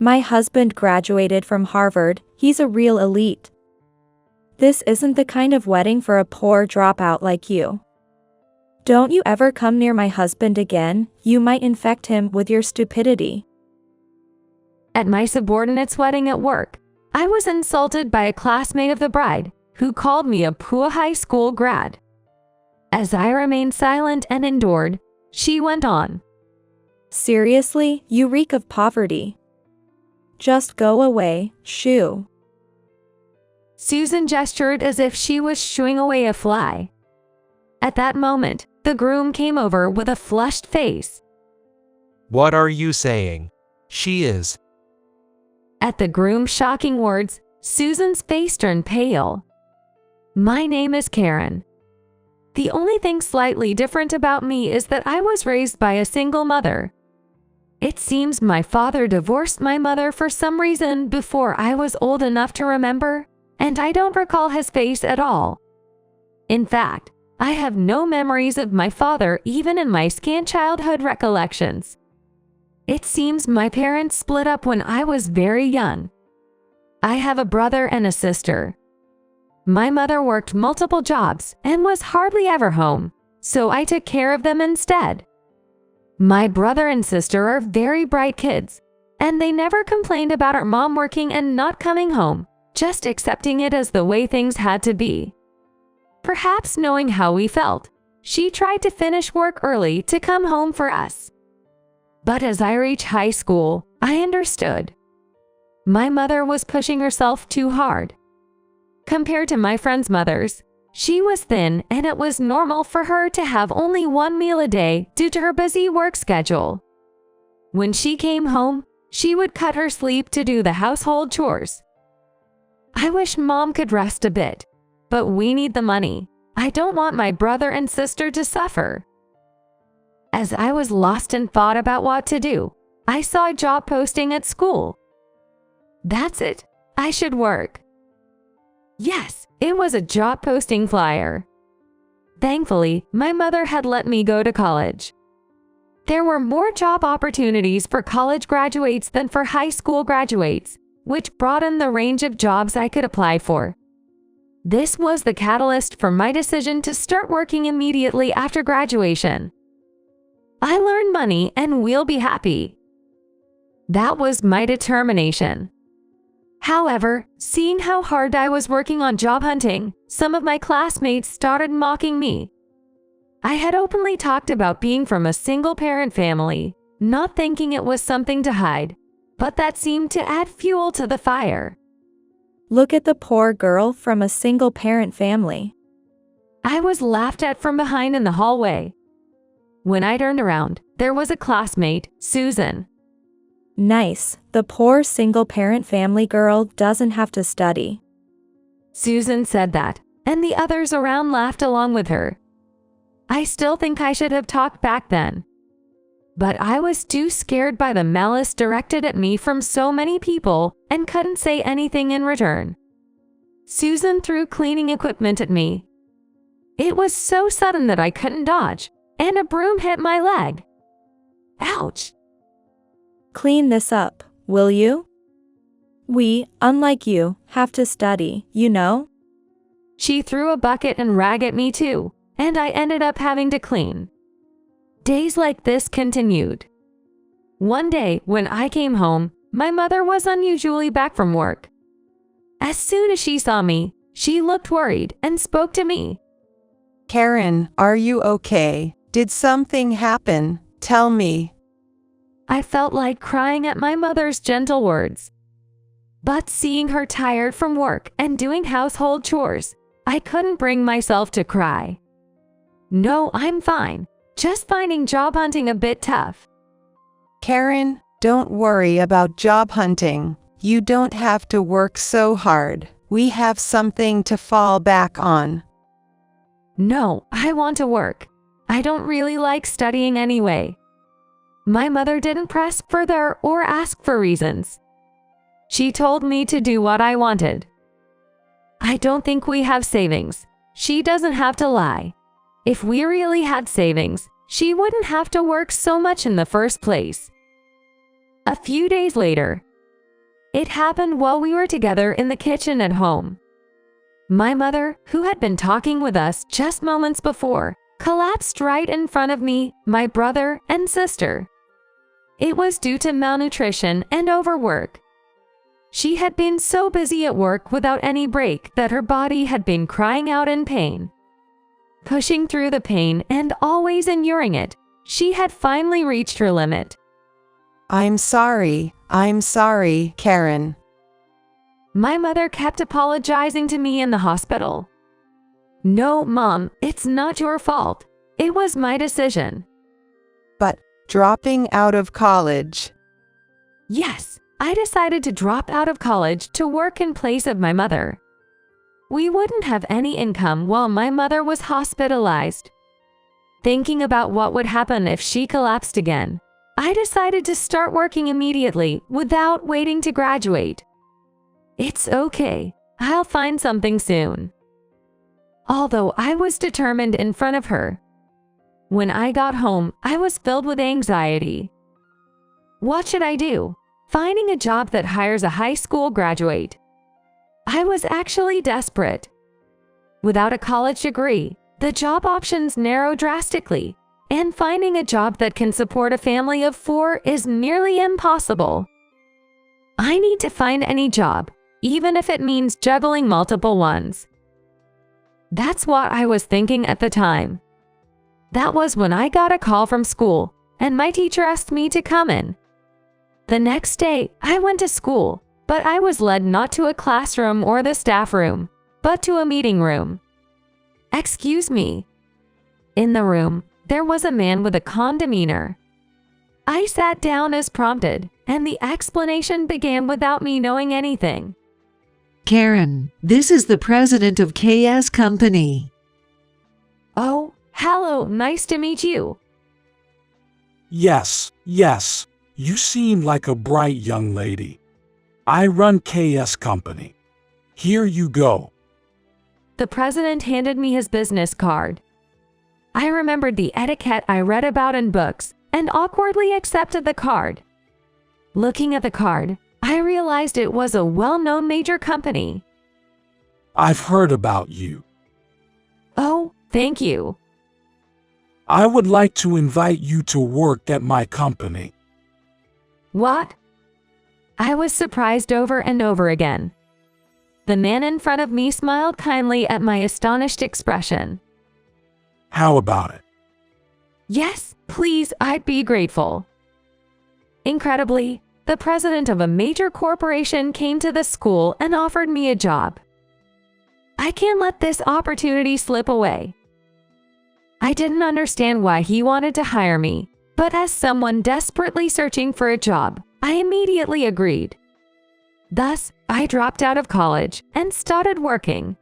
My husband graduated from Harvard, he's a real elite. This isn't the kind of wedding for a poor dropout like you. Don't you ever come near my husband again, you might infect him with your stupidity. At my subordinate's wedding at work, I was insulted by a classmate of the bride, who called me a poor high school grad. As I remained silent and endured, she went on. Seriously, you reek of poverty. Just go away, shoo. Susan gestured as if she was shooing away a fly. At that moment, the groom came over with a flushed face. What are you saying? She is. At the groom's shocking words, Susan's face turned pale. My name is Karen. The only thing slightly different about me is that I was raised by a single mother. It seems my father divorced my mother for some reason before I was old enough to remember, and I don't recall his face at all. In fact, I have no memories of my father even in my scant childhood recollections. It seems my parents split up when I was very young. I have a brother and a sister. My mother worked multiple jobs and was hardly ever home, so I took care of them instead. My brother and sister are very bright kids, and they never complained about our mom working and not coming home, just accepting it as the way things had to be. Perhaps knowing how we felt, she tried to finish work early to come home for us. But as I reached high school, I understood. My mother was pushing herself too hard. Compared to my friends' mothers, she was thin and it was normal for her to have only one meal a day due to her busy work schedule. When she came home, she would cut her sleep to do the household chores. I wish Mom could rest a bit, but we need the money. I don't want my brother and sister to suffer. As I was lost in thought about what to do, I saw a job posting at school. That's it. I should work. Yes, it was a job posting flyer. Thankfully, my mother had let me go to college. There were more job opportunities for college graduates than for high school graduates, which broadened the range of jobs I could apply for. This was the catalyst for my decision to start working immediately after graduation. I learned money and we'll be happy. That was my determination. However, seeing how hard I was working on job hunting, some of my classmates started mocking me. I had openly talked about being from a single-parent family, not thinking it was something to hide, but that seemed to add fuel to the fire. Look at the poor girl from a single-parent family. I was laughed at from behind in the hallway. When I turned around, there was a classmate, Susan. Nice, the poor single-parent family girl doesn't have to study. Susan said that, and the others around laughed along with her. I still think I should have talked back then. But I was too scared by the malice directed at me from so many people and couldn't say anything in return. Susan threw cleaning equipment at me. It was so sudden that I couldn't dodge, and a broom hit my leg. Ouch! Clean this up, will you? We, unlike you, have to study, you know? She threw a bucket and rag at me too, and I ended up having to clean. Days like this continued. One day, when I came home, my mother was unusually back from work. As soon as she saw me, she looked worried and spoke to me. Karen, are you okay? Did something happen? Tell me. I felt like crying at my mother's gentle words. But seeing her tired from work and doing household chores, I couldn't bring myself to cry. No, I'm fine. Just finding job hunting a bit tough. Karen, don't worry about job hunting. You don't have to work so hard. We have something to fall back on. No, I want to work. I don't really like studying anyway. My mother didn't press further or ask for reasons. She told me to do what I wanted. I don't think we have savings. She doesn't have to lie. If we really had savings, she wouldn't have to work so much in the first place. A few days later, It happened while we were together in the kitchen at home. My mother, who had been talking with us just moments before, collapsed right in front of me, my brother, and sister. It was due to malnutrition and overwork. She had been so busy at work without any break that her body had been crying out in pain. Pushing through the pain and always enduring it, she had finally reached her limit. I'm sorry, Karen. My mother kept apologizing to me in the hospital. No, Mom, it's not your fault. It was my decision. But dropping out of college. Yes, I decided to drop out of college to work in place of my mother. We wouldn't have any income while my mother was hospitalized. Thinking about what would happen if she collapsed again, I decided to start working immediately without waiting to graduate. It's okay, I'll find something soon. Although I was determined in front of her. When I got home, I was filled with anxiety. What should I do? Finding a job that hires a high school graduate. I was actually desperate. Without a college degree, the job options narrow drastically, and finding a job that can support a family of 4 is nearly impossible. I need to find any job, even if it means juggling multiple ones. That's what I was thinking at the time. That was when I got a call from school, and my teacher asked me to come in. The next day, I went to school, but I was led not to a classroom or the staff room, but to a meeting room. Excuse me. In the room, there was a man with a calm demeanor. I sat down as prompted, and the explanation began without me knowing anything. Karen, this is the president of KS Company. Oh, hello, nice to meet you. Yes, you seem like a bright young lady. I run KS Company. Here you go. The president handed me his business card. I remembered the etiquette I read about in books and awkwardly accepted the card. Looking at the card, I realized it was a well-known major company. I've heard about you. Oh, thank you. I would like to invite you to work at my company. What? I was surprised over and over again. The man in front of me smiled kindly at my astonished expression. How about it? Yes, please, I'd be grateful. Incredibly, the president of a major corporation came to the school and offered me a job. I can't let this opportunity slip away. I didn't understand why he wanted to hire me, but as someone desperately searching for a job, I immediately agreed. Thus, I dropped out of college and started working.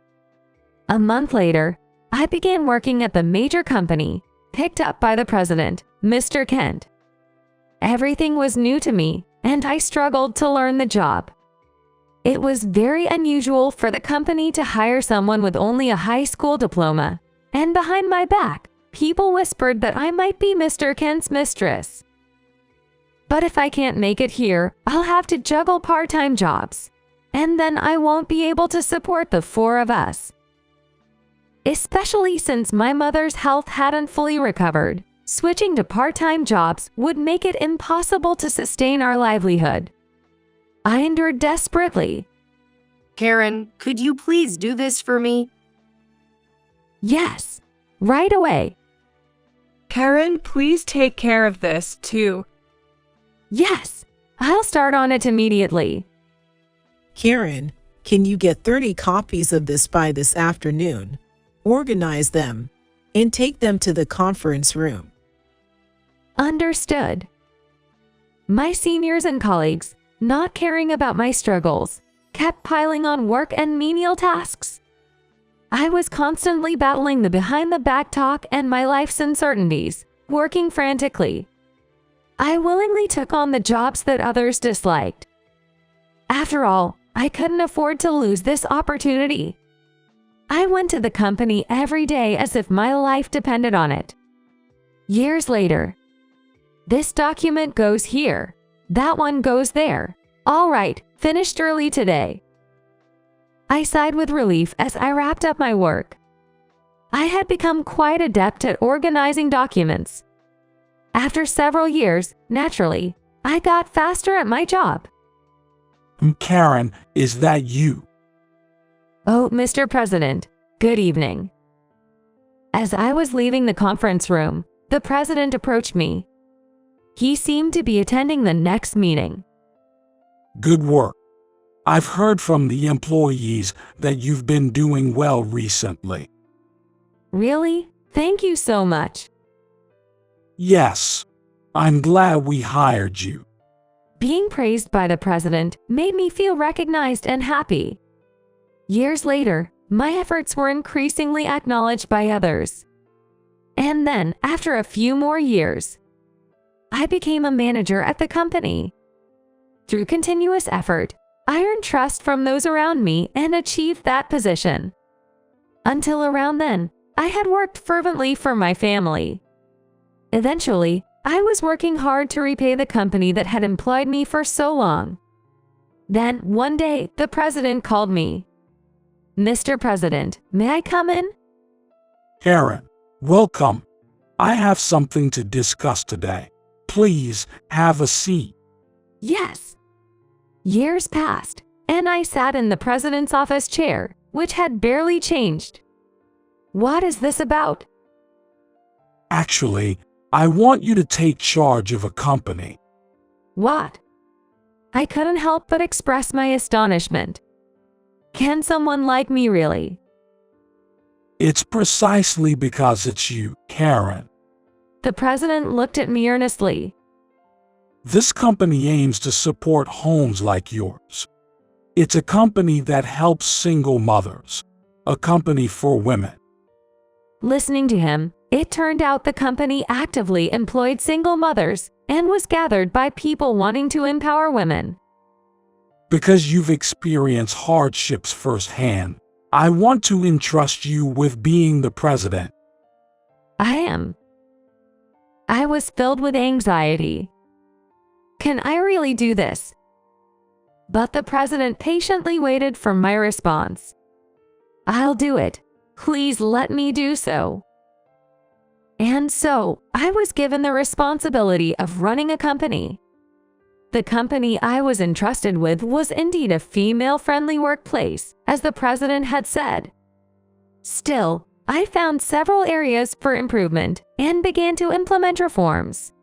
A month later, I began working at the major company, picked up by the president, Mr. Kent. Everything was new to me, and I struggled to learn the job. It was very unusual for the company to hire someone with only a high school diploma, and behind my back, people whispered that I might be Mr. Kent's mistress. But if I can't make it here, I'll have to juggle part-time jobs, and then I won't be able to support the 4 of us. Especially since my mother's health hadn't fully recovered, switching to part-time jobs would make it impossible to sustain our livelihood. I endured desperately. Karen, could you please do this for me? Yes, right away. Karen, please take care of this, too. Yes, I'll start on it immediately. Karen, can you get 30 copies of this by this afternoon? Organize them and take them to the conference room. Understood. My seniors and colleagues, not caring about my struggles, kept piling on work and menial tasks. I was constantly battling the behind-the-back talk and my life's uncertainties, working frantically. I willingly took on the jobs that others disliked. After all, I couldn't afford to lose this opportunity. I went to the company every day as if my life depended on it. Years later, this document goes here, that one goes there, All right, finished early today. I sighed with relief as I wrapped up my work. I had become quite adept at organizing documents. After several years, naturally, I got faster at my job. Karen, is that you? Oh, Mr. President, good evening. As I was leaving the conference room, the president approached me. He seemed to be attending the next meeting. Good work. I've heard from the employees that you've been doing well recently. Really? Thank you so much. Yes, I'm glad we hired you. Being praised by the president made me feel recognized and happy. Years later, my efforts were increasingly acknowledged by others. And then, after a few more years, I became a manager at the company. Through continuous effort, I earned trust from those around me and achieved that position. Until around then, I had worked fervently for my family. Eventually, I was working hard to repay the company that had employed me for so long. Then, one day, the president called me. Mr. President, may I come in? Karen, welcome. I have something to discuss today. Please have a seat. Yes. Years passed, and I sat in the president's office chair, which had barely changed. What is this about? Actually, I want you to take charge of a company. What? I couldn't help but express my astonishment. Can someone like me really? It's precisely because it's you, Karen. The president looked at me earnestly. This company aims to support homes like yours. It's a company that helps single mothers, a company for women. Listening to him, it turned out the company actively employed single mothers and was gathered by people wanting to empower women. Because you've experienced hardships firsthand, I want to entrust you with being the president. I was filled with anxiety. Can I really do this? But the president patiently waited for my response. I'll do it. Please let me do so. And so, I was given the responsibility of running a company. The company I was entrusted with was indeed a female-friendly workplace, as the president had said. Still, I found several areas for improvement and began to implement reforms.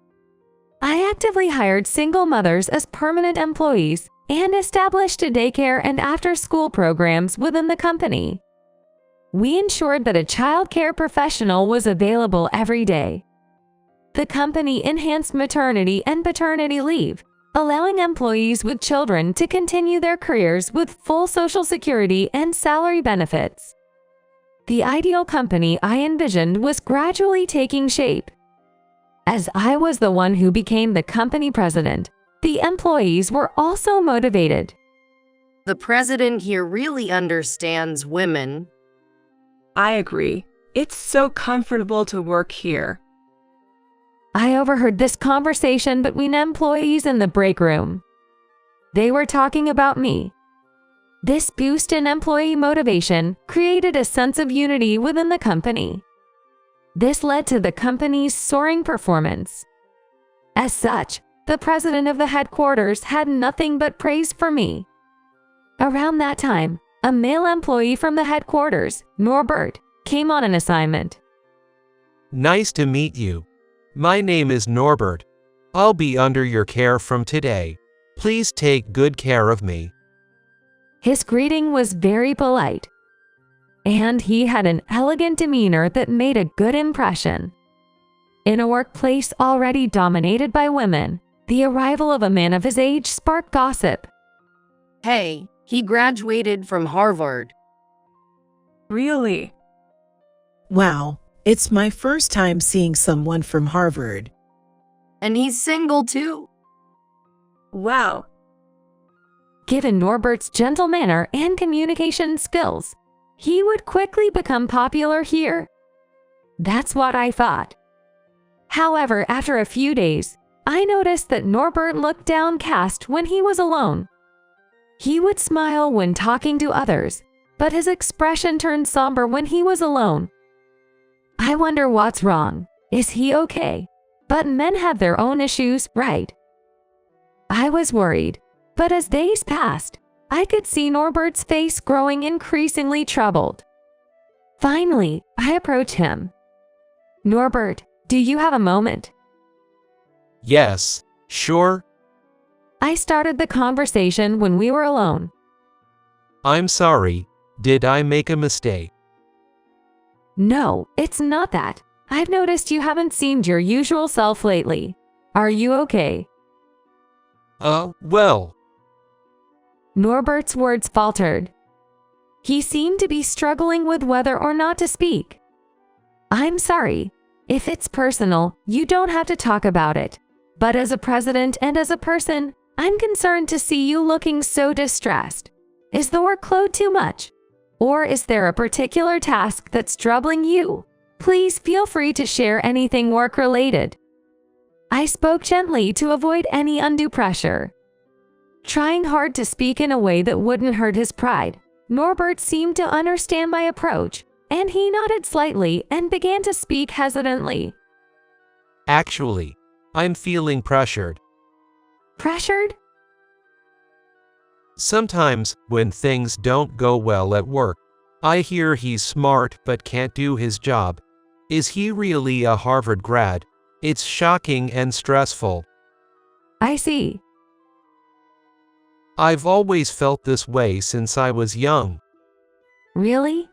I actively hired single mothers as permanent employees and established a daycare and after-school programs within the company. We ensured that a child care professional was available every day. The company enhanced maternity and paternity leave, allowing employees with children to continue their careers with full Social Security and salary benefits. The ideal company I envisioned was gradually taking shape. As I was the one who became the company president, the employees were also motivated. The president here really understands women. I agree. It's so comfortable to work here. I overheard this conversation between employees in the break room. They were talking about me. This boost in employee motivation created a sense of unity within the company. This led to the company's soaring performance. As such, the president of the headquarters had nothing but praise for me. Around that time, a male employee from the headquarters, Norbert, came on an assignment. Nice to meet you. My name is Norbert. I'll be under your care from today. Please take good care of me. His greeting was very polite, and he had an elegant demeanor that made a good impression. In a workplace already dominated by women, the arrival of a man of his age sparked gossip. Hey, he graduated from Harvard. Really? Wow, it's my first time seeing someone from Harvard. And he's single too. Wow. Given Norbert's gentle manner and communication skills, he would quickly become popular here. That's what I thought. However, after a few days, I noticed that Norbert looked downcast when he was alone, He would smile when talking to others, but his expression turned somber when he was alone. I wonder what's wrong. Is he okay? But men have their own issues, right? I was worried, but as days passed, I could see Norbert's face growing increasingly troubled. Finally, I approached him. Norbert, do you have a moment? Yes, sure. I started the conversation when we were alone. I'm sorry, did I make a mistake? No, it's not that. I've noticed you haven't seemed your usual self lately. Are you okay? Well. Norbert's words faltered. He seemed to be struggling with whether or not to speak. I'm sorry. If it's personal, you don't have to talk about it. But as a president and as a person, I'm concerned to see you looking so distressed. Is the workload too much? Or is there a particular task that's troubling you? Please feel free to share anything work-related. I spoke gently to avoid any undue pressure. Trying hard to speak in a way that wouldn't hurt his pride, Norbert seemed to understand my approach, and he nodded slightly and began to speak hesitantly. Actually, I'm feeling pressured. Pressured? Sometimes, when things don't go well at work, I hear he's smart but can't do his job. Is he really a Harvard grad? It's shocking and stressful. I see. I've always felt this way since I was young. Really?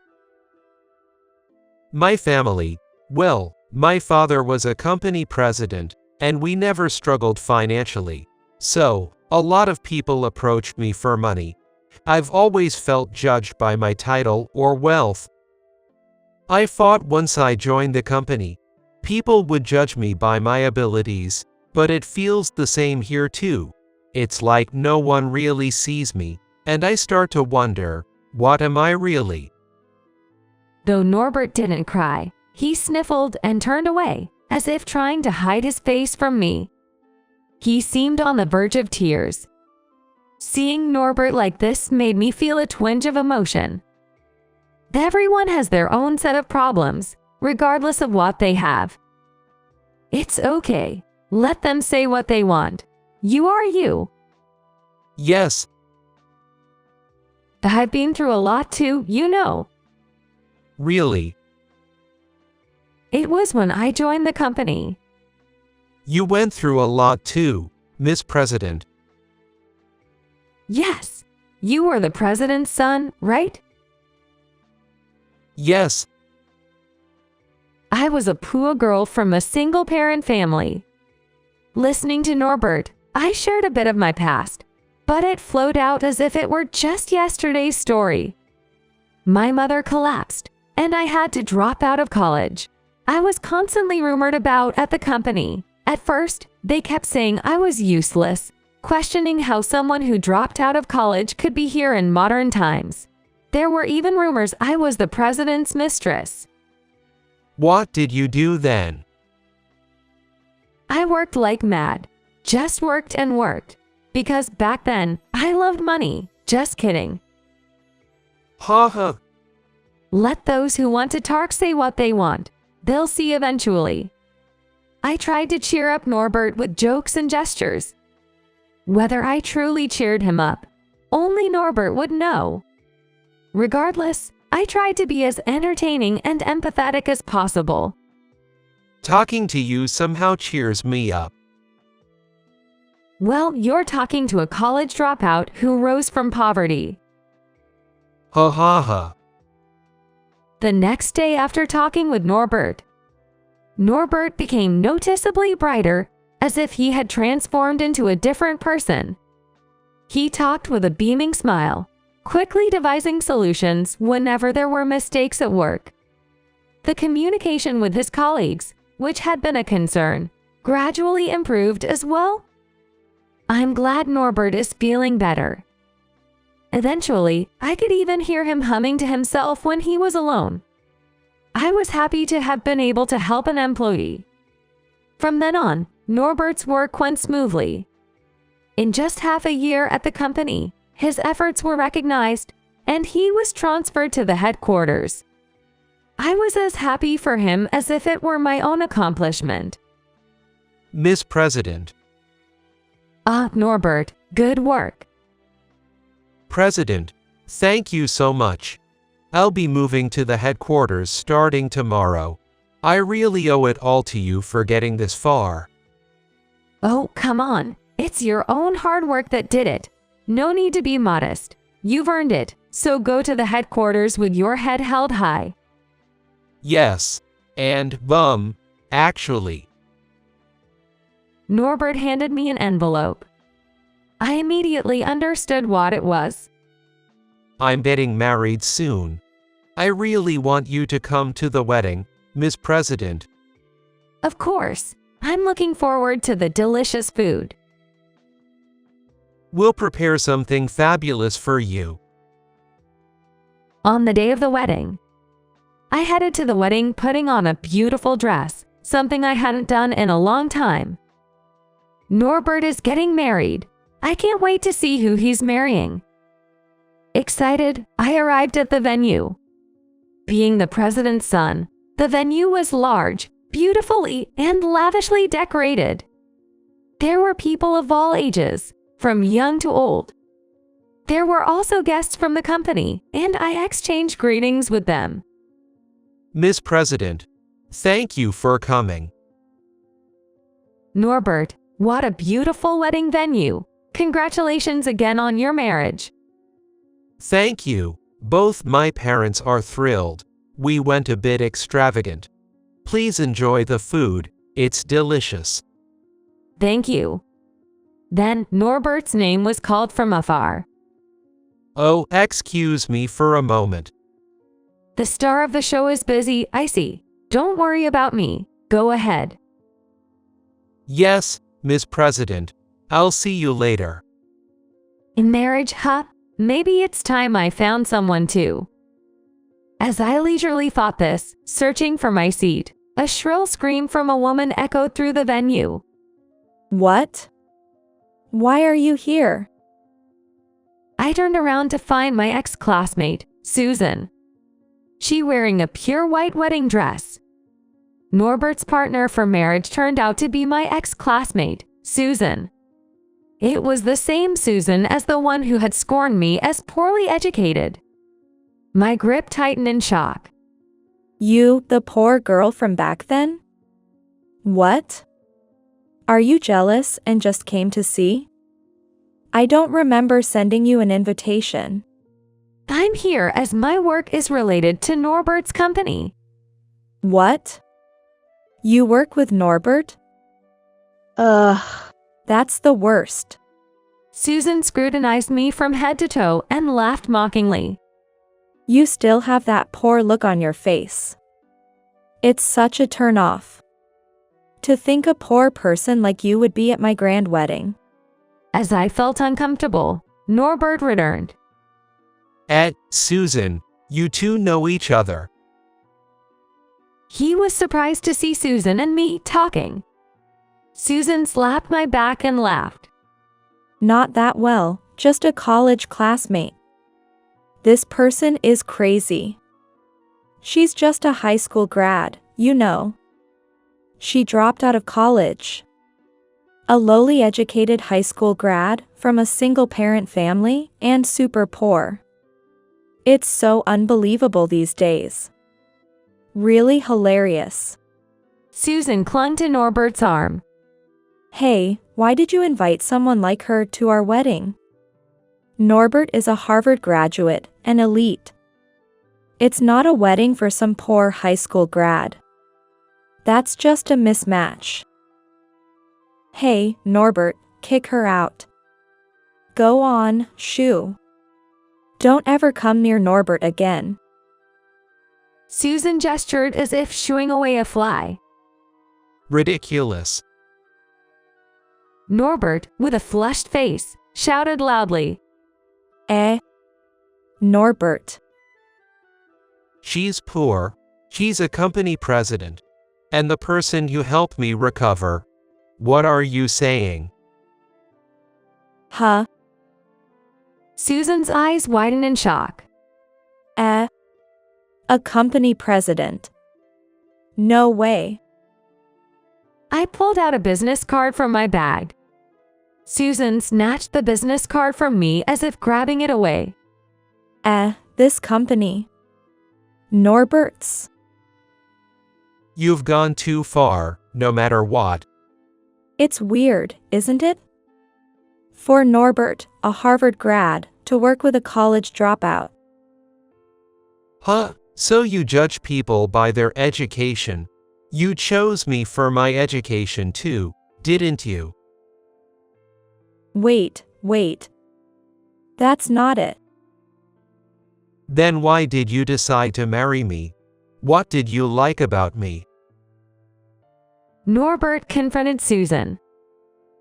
My family, well, my father was a company president, and we never struggled financially. So, a lot of people approached me for money. I've always felt judged by my title or wealth. I thought once I joined the company, people would judge me by my abilities, but it feels the same here too. It's like no one really sees me, and I start to wonder, what am I really? Though Norbert didn't cry, he sniffled and turned away, as if trying to hide his face from me. He seemed on the verge of tears. Seeing Norbert like this made me feel a twinge of emotion. Everyone has their own set of problems, regardless of what they have. It's okay. Let them say what they want. You are you. Yes. I've been through a lot too, you know. Really? It was when I joined the company. You went through a lot too, Miss President. Yes. You were the president's son, right? Yes. I was a poor girl from a single-parent family. Listening to Norbert, I shared a bit of my past, but it flowed out as if it were just yesterday's story. My mother collapsed, and I had to drop out of college. I was constantly rumored about at the company. At first, they kept saying I was useless, questioning how someone who dropped out of college could be here in modern times. There were even rumors I was the president's mistress. What did you do then? I worked like mad. Just worked and worked. Because back then, I loved money. Just kidding. Ha ha. Let those who want to talk say what they want. They'll see eventually. I tried to cheer up Norbert with jokes and gestures. Whether I truly cheered him up, only Norbert would know. Regardless, I tried to be as entertaining and empathetic as possible. Talking to you somehow cheers me up. Well, you're talking to a college dropout who rose from poverty. Ha ha ha. The next day after talking with Norbert, Norbert became noticeably brighter, as if he had transformed into a different person. He talked with a beaming smile, quickly devising solutions whenever there were mistakes at work. The communication with his colleagues, which had been a concern, gradually improved as well. I'm glad Norbert is feeling better. Eventually, I could even hear him humming to himself when he was alone. I was happy to have been able to help an employee. From then on, Norbert's work went smoothly. In just half a year at the company, his efforts were recognized, and he was transferred to the headquarters. I was as happy for him as if it were my own accomplishment. Miss President. Norbert, good work. President, thank you so much. I'll be moving to the headquarters starting tomorrow. I really owe it all to you for getting this far. Oh, come on. It's your own hard work that did it. No need to be modest. You've earned it, so go to the headquarters with your head held high. Yes, and, actually. Norbert handed me an envelope. I immediately understood what it was. I'm getting married soon. I really want you to come to the wedding, Miss President. Of course. I'm looking forward to the delicious food. We'll prepare something fabulous for you. On the day of the wedding, I headed to the wedding putting on a beautiful dress, something I hadn't done in a long time. Norbert is getting married. I can't wait to see who he's marrying. Excited, I arrived at the venue. Being the president's son, the venue was large, beautifully and lavishly decorated. There were people of all ages, from young to old. There were also guests from the company, and I exchanged greetings with them. Miss President, thank you for coming. Norbert, what a beautiful wedding venue. Congratulations again on your marriage. Thank you. Both my parents are thrilled. We went a bit extravagant. Please enjoy the food. It's delicious. Thank you. Then Norbert's name was called from afar. Oh, excuse me for a moment. The star of the show is busy, I see. Don't worry about me. Go ahead. Yes, Miss President. I'll see you later. In marriage, huh? Maybe it's time I found someone too. As I leisurely thought this, searching for my seat, a shrill scream from a woman echoed through the venue. What? Why are you here? I turned around to find my ex-classmate, Susan. She wearing a pure white wedding dress. Norbert's partner for marriage turned out to be my ex-classmate, Susan. It was the same Susan as the one who had scorned me as poorly educated. My grip tightened in shock. You, the poor girl from back then? What? Are you jealous and just came to see? I don't remember sending you an invitation. I'm here as my work is related to Norbert's company. What? You work with Norbert? That's the worst. Susan scrutinized me from head to toe and laughed mockingly. You still have that poor look on your face. It's such a turn-off. To think a poor person like you would be at my grand wedding. As I felt uncomfortable, Norbert returned. Susan, you two know each other. He was surprised to see Susan and me talking. Susan slapped my back and laughed. Not that well, just a college classmate. This person is crazy. She's just a high school grad, you know. She dropped out of college. A lowly educated high school grad from a single-parent family and super poor. It's so unbelievable these days. Really hilarious. Susan clung to Norbert's arm. Hey, why did you invite someone like her to our wedding? Norbert is a Harvard graduate, an elite. It's not a wedding for some poor high school grad. That's just a mismatch. Hey, Norbert, kick her out. Go on, shoo. Don't ever come near Norbert again. Susan gestured as if shooing away a fly. Ridiculous. Norbert, with a flushed face, shouted loudly. Norbert. She's poor. She's a company president. And the person who helped me recover. What are you saying? Huh? Susan's eyes widen in shock. A company president. No way. I pulled out a business card from my bag. Susan snatched the business card from me as if grabbing it away. This company. Norbert's. You've gone too far, no matter what. It's weird, isn't it? For Norbert, a Harvard grad, to work with a college dropout. Huh? So you judge people by their education. You chose me for my education too, didn't you? Wait. That's not it. Then why did you decide to marry me? What did you like about me? Norbert confronted Susan.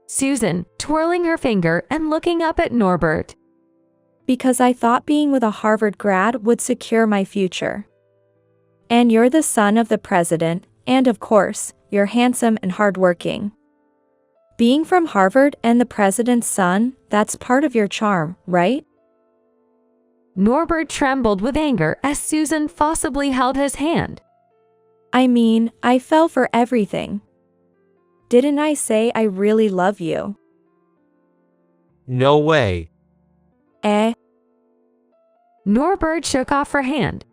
Susan, twirling her finger and looking up at Norbert. Because I thought being with a Harvard grad would secure my future. And you're the son of the president, and of course, you're handsome and hardworking. Being from Harvard and the president's son, that's part of your charm, right? Norbert trembled with anger as Susan forcibly held his hand. I mean, I fell for everything. Didn't I say I really love you? No way. Norbert shook off her hand.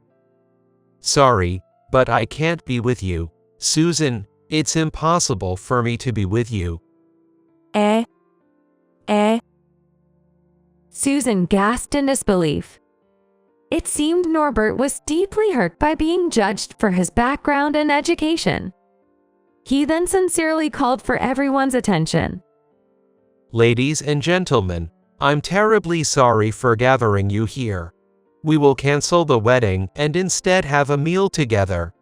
Sorry, but I can't be with you, Susan. It's impossible for me to be with you. Susan gasped in disbelief. It seemed Norbert was deeply hurt by being judged for his background and education. He then sincerely called for everyone's attention. Ladies and gentlemen, I'm terribly sorry for gathering you here. We will cancel the wedding and instead have a meal together.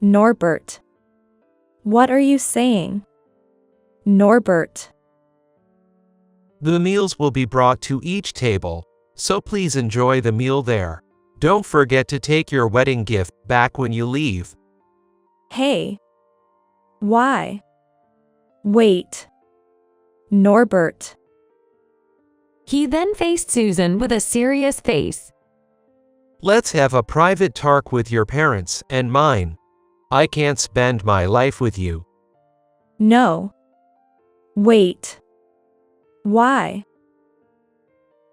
Norbert. What are you saying? Norbert. The meals will be brought to each table, so please enjoy the meal there. Don't forget to take your wedding gift back when you leave. Hey. Why? Wait. Norbert. He then faced Susan with a serious face. Let's have a private talk with your parents and mine. I can't spend my life with you. No. Wait. Why?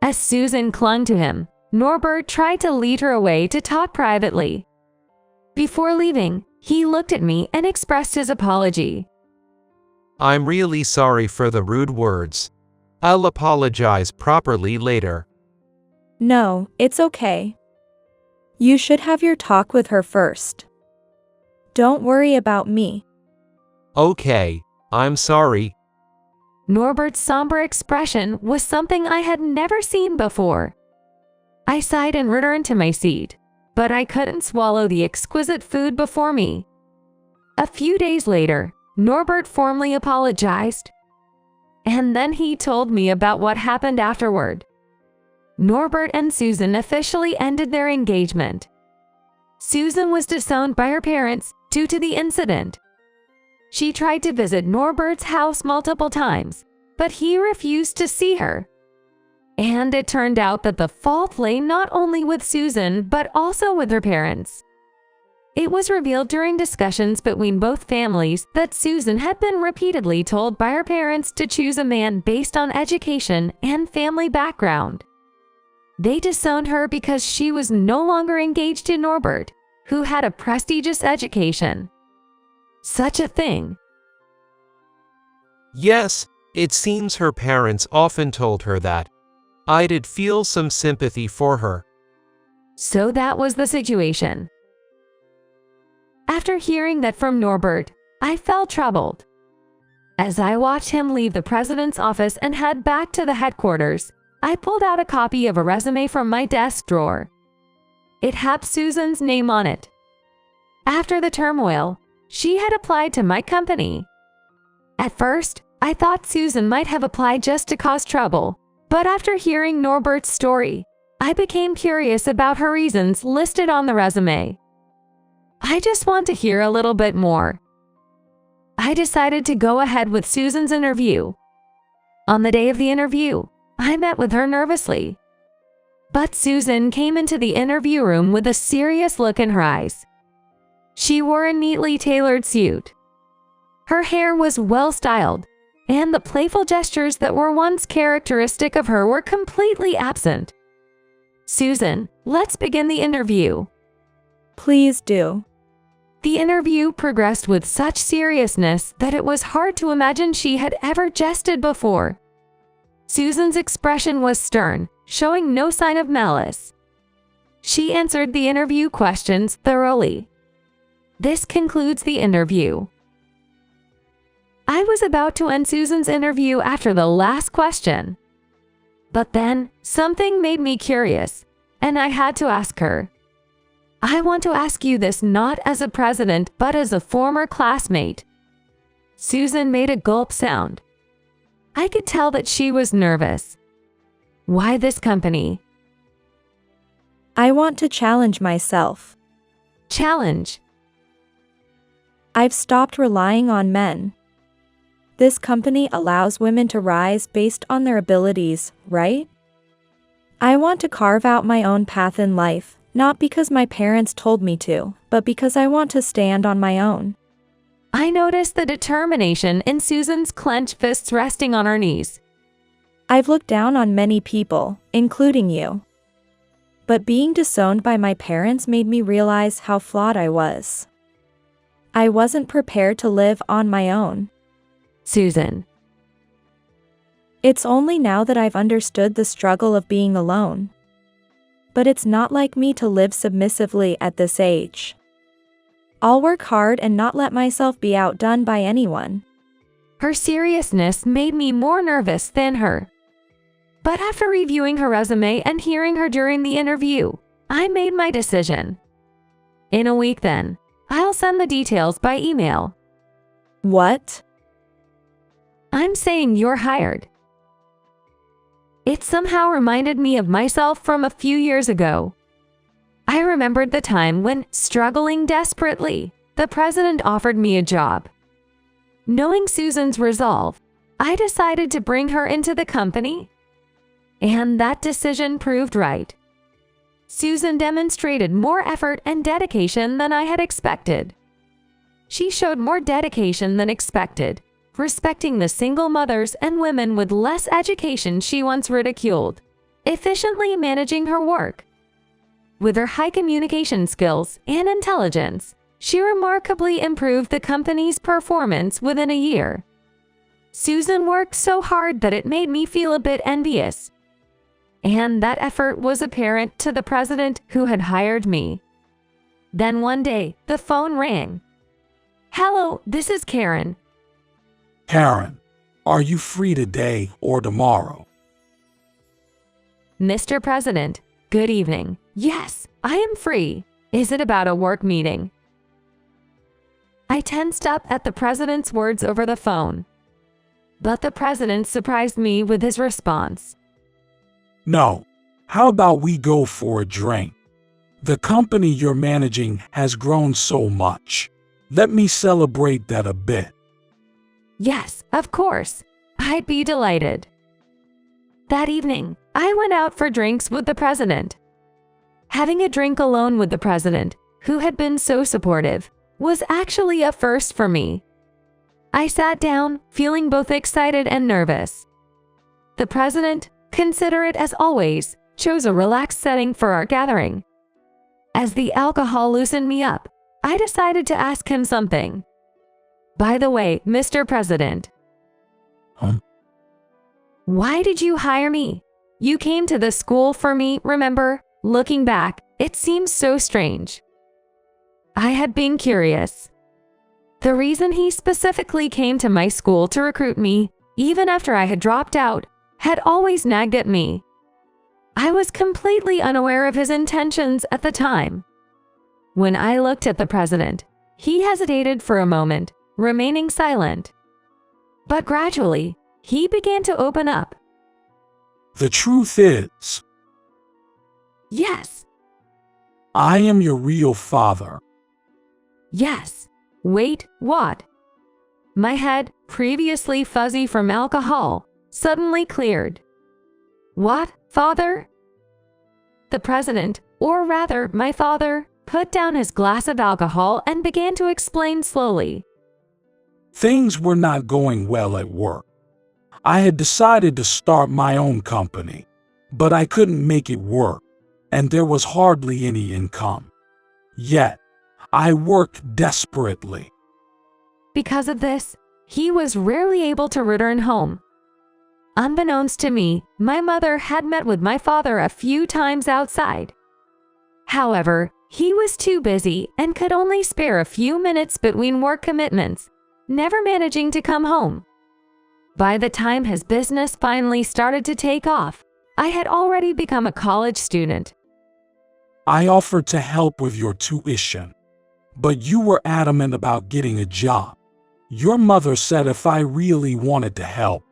As Susan clung to him, Norbert tried to lead her away to talk privately. Before leaving, he looked at me and expressed his apology. I'm really sorry for the rude words. I'll apologize properly later. No, it's okay. You should have your talk with her first. Don't worry about me. Okay, I'm sorry. Norbert's somber expression was something I had never seen before. I sighed and returned to my seat, but I couldn't swallow the exquisite food before me. A few days later, Norbert formally apologized. And then he told me about what happened afterward. Norbert and Susan officially ended their engagement. Susan was disowned by her parents due to the incident. She tried to visit Norbert's house multiple times, but he refused to see her. And it turned out that the fault lay not only with Susan, but also with her parents. It was revealed during discussions between both families that Susan had been repeatedly told by her parents to choose a man based on education and family background. They disowned her because she was no longer engaged to Norbert, who had a prestigious education. Such a thing. Yes, it seems her parents often told her that. I did feel some sympathy for her. So that was the situation. After hearing that from Norbert, I felt troubled. As I watched him leave the president's office and head back to the headquarters, I pulled out a copy of a resume from my desk drawer. It had Susan's name on it. After the turmoil, she had applied to my company. At first, I thought Susan might have applied just to cause trouble, but after hearing Norbert's story, I became curious about her reasons listed on the resume. I just want to hear a little bit more. I decided to go ahead with Susan's interview. On the day of the interview, I met with her nervously. But Susan came into the interview room with a serious look in her eyes. She wore a neatly tailored suit. Her hair was well styled, and the playful gestures that were once characteristic of her were completely absent. Susan, let's begin the interview. Please do. The interview progressed with such seriousness that it was hard to imagine she had ever jested before. Susan's expression was stern, showing no sign of malice. She answered the interview questions thoroughly. This concludes the interview. I was about to end Susan's interview after the last question. But then, something made me curious, and I had to ask her. I want to ask you this not as a president, but as a former classmate. Susan made a gulp sound. I could tell that she was nervous. Why this company? I want to challenge myself. Challenge. I've stopped relying on men. This company allows women to rise based on their abilities, right? I want to carve out my own path in life, not because my parents told me to, but because I want to stand on my own. I noticed the determination in Susan's clenched fists resting on her knees. I've looked down on many people, including you. But being disowned by my parents made me realize how flawed I was. I wasn't prepared to live on my own. Susan. It's only now that I've understood the struggle of being alone. But it's not like me to live submissively at this age. I'll work hard and not let myself be outdone by anyone. Her seriousness made me more nervous than her. But after reviewing her resume and hearing her during the interview, I made my decision. In a week then, I'll send the details by email. What? I'm saying you're hired. It somehow reminded me of myself from a few years ago. I remembered the time when, struggling desperately, the president offered me a job. Knowing Susan's resolve, I decided to bring her into the company. And that decision proved right. Susan demonstrated more effort and dedication than I had expected. She showed more dedication than expected, respecting the single mothers and women with less education she once ridiculed, efficiently managing her work. With her high communication skills and intelligence, she remarkably improved the company's performance within a year. Susan worked so hard that it made me feel a bit envious. And that effort was apparent to the president who had hired me. Then one day, the phone rang. Hello, this is Karen. Karen, are you free today or tomorrow? Mr. President, good evening. Yes, I am free. Is it about a work meeting? I tensed up at the president's words over the phone. But the president surprised me with his response. No. How about we go for a drink? The company you're managing has grown so much. Let me celebrate that a bit. Yes, of course. I'd be delighted. That evening, I went out for drinks with the president. Having a drink alone with the president, who had been so supportive, was actually a first for me. I sat down, feeling both excited and nervous. The president, considerate as always, chose a relaxed setting for our gathering. As the alcohol loosened me up, I decided to ask him something. By the way, Mr. President. Why did you hire me? You came to the school for me, remember? Looking back, it seems so strange. I had been curious. The reason he specifically came to my school to recruit me, even after I had dropped out, had always nagged at me. I was completely unaware of his intentions at the time. When I looked at the president, he hesitated for a moment, remaining silent. But gradually, he began to open up. The truth is, Yes. I am your real father. Yes. Wait, what? My head, previously fuzzy from alcohol, suddenly cleared. What, father? The president, or rather my father, put down his glass of alcohol and began to explain slowly. Things were not going well at work. I had decided to start my own company, but I couldn't make it work, and there was hardly any income. Yet, I worked desperately. Because of this, he was rarely able to return home. Unbeknownst to me, my mother had met with my father a few times outside. However, he was too busy and could only spare a few minutes between work commitments, never managing to come home. By the time his business finally started to take off, I had already become a college student. I offered to help with your tuition, but you were adamant about getting a job. Your mother said if I really wanted to help,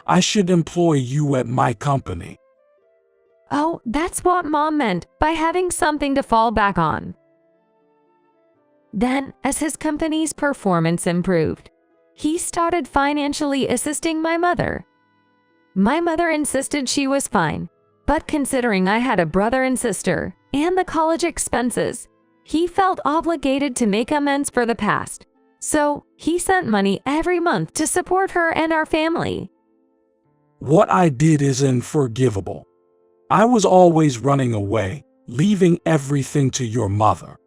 I should employ you at my company. Oh, that's what Mom meant by having something to fall back on. Then, as his company's performance improved, he started financially assisting my mother. My mother insisted she was fine, but considering I had a brother and sister, and the college expenses, he felt obligated to make amends for the past. So, he sent money every month to support her and our family. What I did is unforgivable. I was always running away, leaving everything to your mother.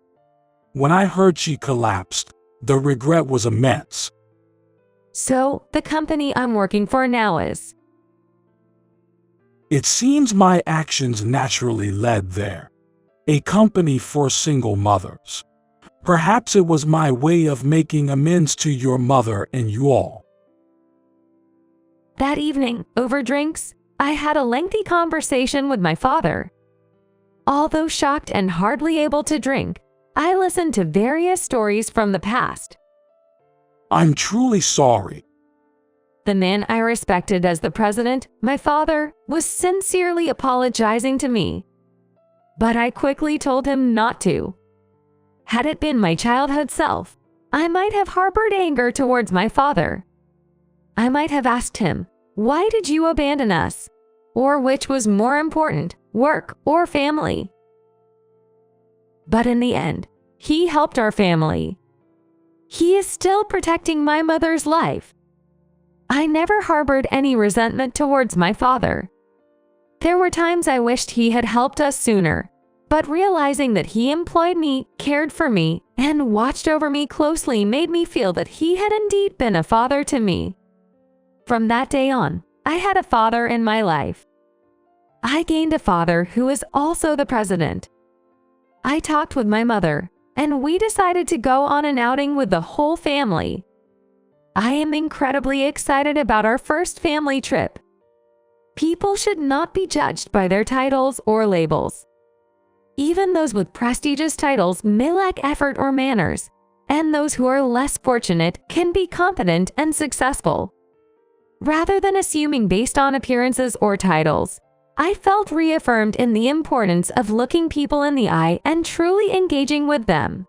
When I heard she collapsed, the regret was immense. So, the company I'm working for now is? It seems my actions naturally led there. A company for single mothers. Perhaps it was my way of making amends to your mother and you all. That evening, over drinks, I had a lengthy conversation with my father. Although shocked and hardly able to drink, I listened to various stories from the past. I'm truly sorry. The man I respected as the president, my father, was sincerely apologizing to me. But I quickly told him not to. Had it been my childhood self, I might have harbored anger towards my father. I might have asked him, "Why did you abandon us?" Or which was more important, work or family? But in the end, he helped our family. He is still protecting my mother's life. I never harbored any resentment towards my father. There were times I wished he had helped us sooner, but realizing that he employed me, cared for me, and watched over me closely made me feel that he had indeed been a father to me. From that day on, I had a father in my life. I gained a father who is also the president. I talked with my mother, and we decided to go on an outing with the whole family. I am incredibly excited about our first family trip. People should not be judged by their titles or labels. Even those with prestigious titles may lack effort or manners, and those who are less fortunate can be competent and successful. Rather than assuming based on appearances or titles, I felt reaffirmed in the importance of looking people in the eye and truly engaging with them.